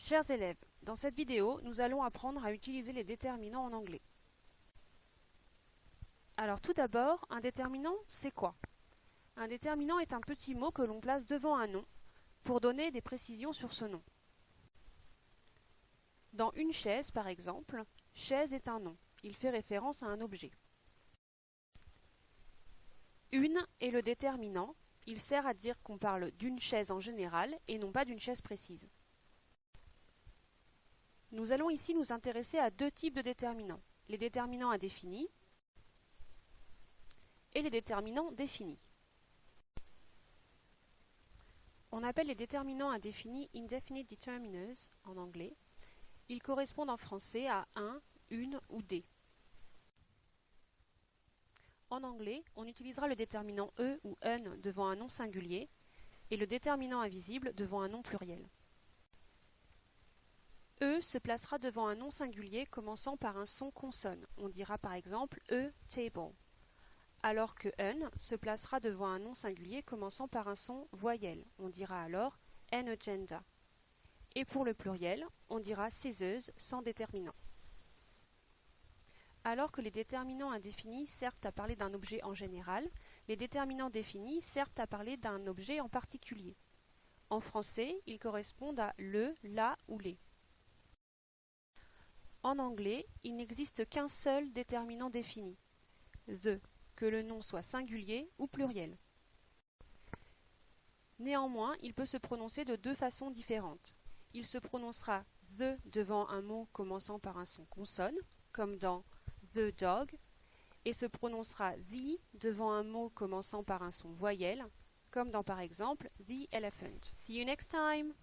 Chers élèves, dans cette vidéo, nous allons apprendre à utiliser les déterminants en anglais. Alors tout d'abord, un déterminant, c'est quoi? Un déterminant est un petit mot que l'on place devant un nom pour donner des précisions sur ce nom. Dans une chaise, par exemple, chaise est un nom. Il fait référence à un objet. Une est le déterminant. Il sert à dire qu'on parle d'une chaise en général et non pas d'une chaise précise. Nous allons ici nous intéresser à deux types de déterminants, les déterminants indéfinis et les déterminants définis. On appelle les déterminants indéfinis indefinite determiners en anglais. Ils correspondent en français à un, une ou des. En anglais, on utilisera le déterminant e ou un devant un nom singulier et le déterminant invisible devant un nom pluriel. E se placera devant un nom singulier commençant par un son consonne. On dira par exemple e table. Alors que un se placera devant un nom singulier commençant par un son voyelle. On dira alors an agenda. Et pour le pluriel, on dira scissors sans déterminant. Alors que les déterminants indéfinis servent à parler d'un objet en général, les déterminants définis servent à parler d'un objet en particulier. En français, ils correspondent à le, la ou les. En anglais, il n'existe qu'un seul déterminant défini, the, que le nom soit singulier ou pluriel. Néanmoins, il peut se prononcer de deux façons différentes. Il se prononcera the devant un mot commençant par un son consonne, comme dans the dog, et se prononcera the devant un mot commençant par un son voyelle, comme dans par exemple the elephant. See you next time!